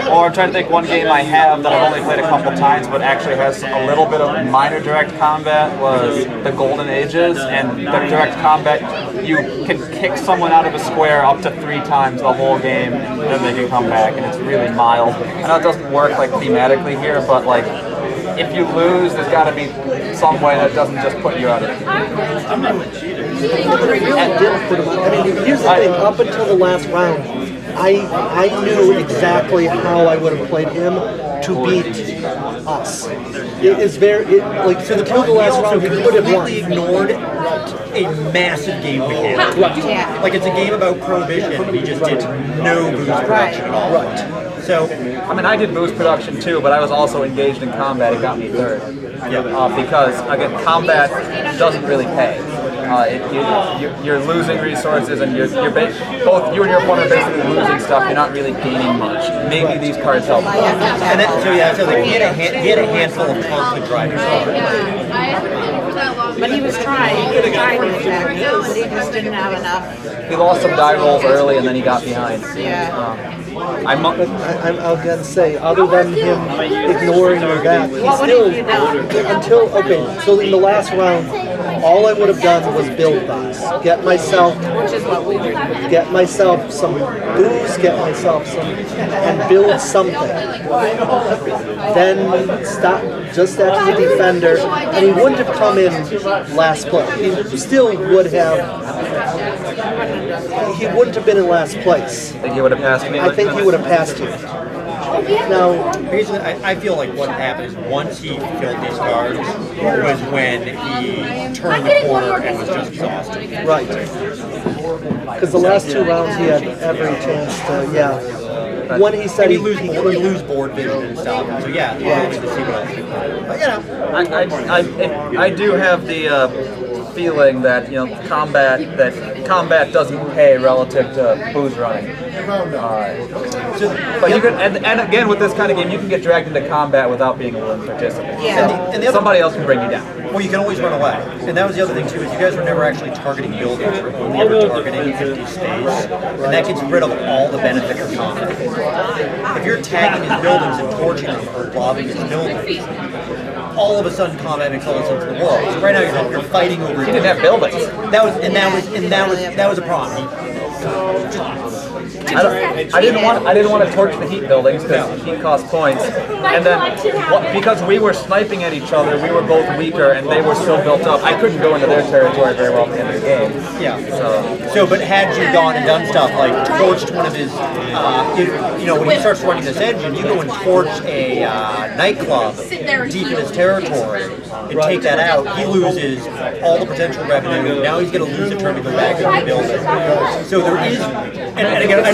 Or I'm trying to think one game I have that I've only played a couple times, but actually has a little bit of minor direct combat was the Golden Ages, and the direct combat you can kick someone out of a square up to 3 times the whole game, and then they can come back, and it's really mild. I know it doesn't work like thematically here, but like if you lose, there's got to be some way that doesn't just put you out of it. I mean, here's the thing. Up until the last round, I knew exactly how I would have played him to beat us. It is like so until the last round, he could have won. Ignored a massive game mechanic. Yeah. Like it's a game about prohibition. He just did no boost production at all. Right. So I mean, I did boost production too, but I was also engaged in combat. It got me third. Because again, combat doesn't really pay. You're losing resources, and both you and your opponent are basically losing stuff. You're not really gaining much. Maybe these cards help. And then, so like he had a handful of conflict drivers. But he was trying to attack you, and he just didn't have enough. He lost some die rolls early, and then he got behind. Yeah. I'll again say, other than him ignoring your back, he still, so in the last round, all I would have done was build box. Get myself some booze, and build something. Then stop just after the defender, and he wouldn't have come in last place. He still would have. He wouldn't have been in last place. Think he would have passed me? I think he would have passed you. Now, basically, I feel like what happened is once he filled these cards was when he turned the corner and was just exhausted. right. Because the last 2 rounds he had every chance to, When he said he lose board vision and stuff. So yeah, to see what else. But you know, I do have the feeling that combat doesn't pay relative to booze running. But you can, and again with this kind of game, you can get dragged into combat without being a willing participant. Yeah. And the other, somebody else can bring you down. Well, you can always run away. And that was the other thing too, is you guys were never actually targeting buildings, you were only ever targeting 50 stays. And that gets rid of all the benefit of combat. If you're tagging his buildings and torching them or robbing his buildings, all of a sudden combat makes all the sense in the world. So right now you're fighting over. He didn't have buildings. That was a problem. I didn't want to torch the heat buildings because heat costs points, and then because we were sniping at each other, we were both weaker, and they were still built up. I couldn't go into their territory very well at the end of the game. Yeah. So, but had you gone and done stuff like torched one of his, when he starts running this engine, you go and torch a nightclub deep in his territory and take that out. He loses all the potential revenue. Now he's going to lose a turn to go back and rebuild it. So there is, and again, I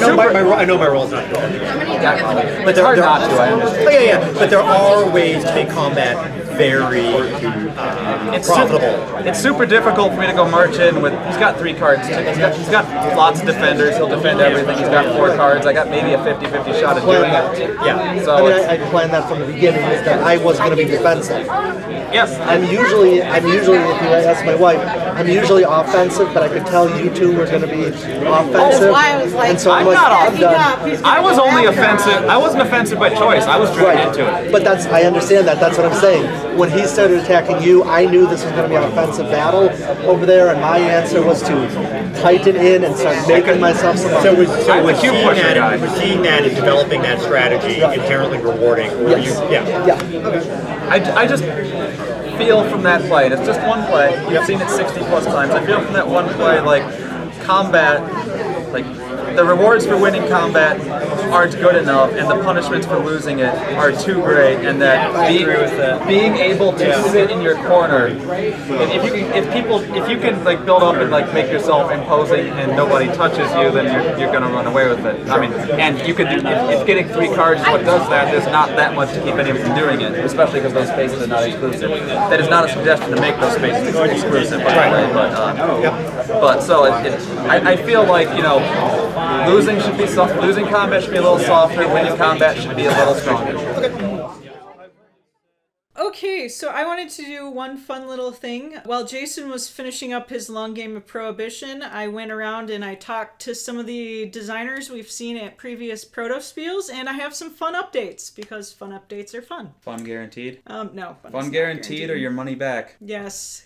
know my role's not good. But it's hard not to. I understand. Yeah. But there are ways to make combat very profitable. It's super difficult for me to go march in with. He's got 3 cards. He's got lots of defenders. He'll defend everything. He's got 4 cards. I got maybe a 50-50 shot at doing it. Yeah. So I planned that from the beginning, is that I was going to be defensive. Yes. I'm usually, if you ask my wife, I'm usually offensive, but I could tell you two were going to be offensive. That's why I was like, and so I'm like, not I'm done. I was only offensive. I wasn't offensive by choice. I was dragged into it. But I understand that. That's what I'm saying. When he started attacking you, I knew this was going to be an offensive battle over there, and my answer was to tighten in and start making myself some So money. was seeing that and developing that strategy inherently rewarding? I just feel from that play, and it's just one play, you've seen it 60 plus times, I feel from that one play, like, combat, like, the rewards for winning combat aren't good enough, and the punishments for losing it are too great, and that being able to sit in your corner, and if you can like build up and like make yourself imposing and nobody touches you, then you're gonna run away with it. I mean, and you could if getting 3 cards is what does that, there's not that much to keep anyone from doing it, especially because those spaces are not exclusive. That is not a suggestion to make those spaces exclusive, by the way, but so I feel like, you know, losing combat should be a little softer, winning combat should be a little stronger. Okay, so I wanted to do one fun little thing. While Jason was finishing up his long game of Prohibition, I went around and I talked to some of the designers we've seen at previous Protospiels, and I have some fun updates, because fun updates are fun. Fun guaranteed? No. Fun guaranteed or your money back? Yes,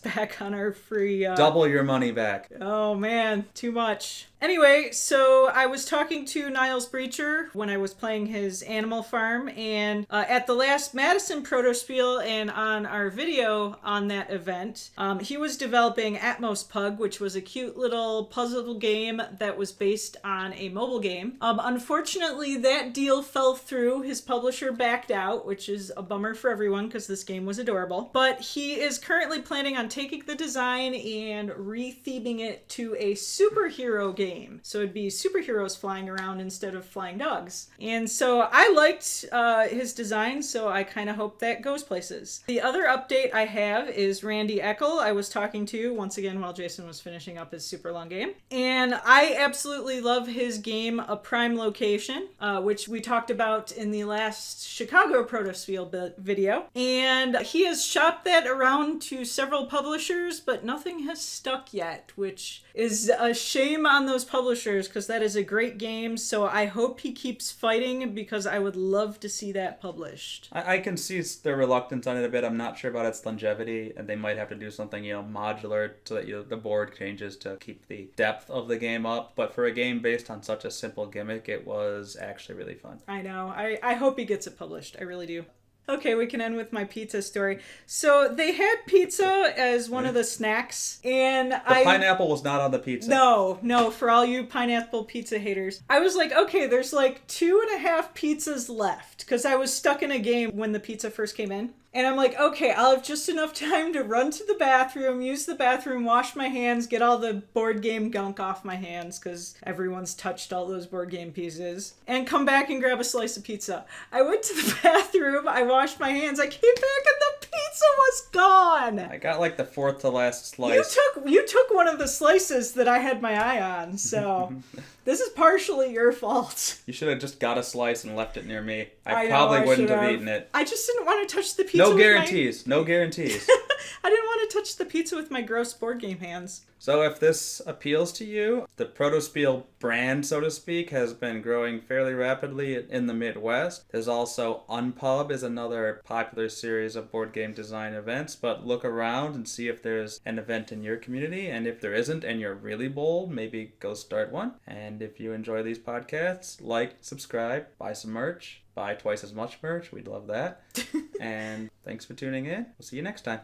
back on our free... Double your money back. Oh man, too much. Anyway, so I was talking to Niles Breacher when I was playing his Animal Farm, and at the last Madison Protospiel and on our video on that event, he was developing Atmos Pug, which was a cute little puzzle game that was based on a mobile game. Unfortunately, that deal fell through. His publisher backed out, which is a bummer for everyone because this game was adorable. But he is currently planning on taking the design and re-theming it to a superhero game. So it'd be superheroes flying around instead of flying dogs. And so I liked his design, so I kind of hope that goes places. The other update I have is Randy Eckel, I was talking to once again while Jason was finishing up his super long game. And I absolutely love his game, A Prime Location, which we talked about in the last Chicago Protospiel video. And he has shopped that around to several publishers, but nothing has stuck yet, which is a shame on those publishers, because that is a great game. So I hope he keeps fighting, because I would love to see that published. I can see their reluctance on it a bit. I'm not sure about its longevity, and they might have to do something, modular, so that the board changes to keep the depth of the game up. But for a game based on such a simple gimmick, it was actually really fun. I know. I hope he gets it published. I really do. Okay, we can end with my pizza story. So they had pizza as one of the snacks, and the pineapple was not on the pizza. No, for all you pineapple pizza haters. I was like, okay, there's like 2.5 pizzas left, because I was stuck in a game when the pizza first came in. And I'm like, okay, I'll have just enough time to run to the bathroom, use the bathroom, wash my hands, get all the board game gunk off my hands, because everyone's touched all those board game pieces, and come back and grab a slice of pizza. I went to the bathroom, I washed my hands, I came back and the pizza was gone! I got like the 4th to last slice. You took one of the slices that I had my eye on, so... This is partially your fault. You should have just got a slice and left it near me. I probably wouldn't have eaten it. I just didn't want to touch the pizza. No guarantees. No guarantees. I didn't want to touch the pizza with my gross board game hands. So if this appeals to you, the Protospiel brand, so to speak, has been growing fairly rapidly in the Midwest. There's also Unpub is another popular series of board game design events, but look around and see if there's an event in your community, and if there isn't and you're really bold, maybe go start one. And if you enjoy these podcasts, like, subscribe, buy some merch, buy twice as much merch. We'd love that. And thanks for tuning in. We'll see you next time.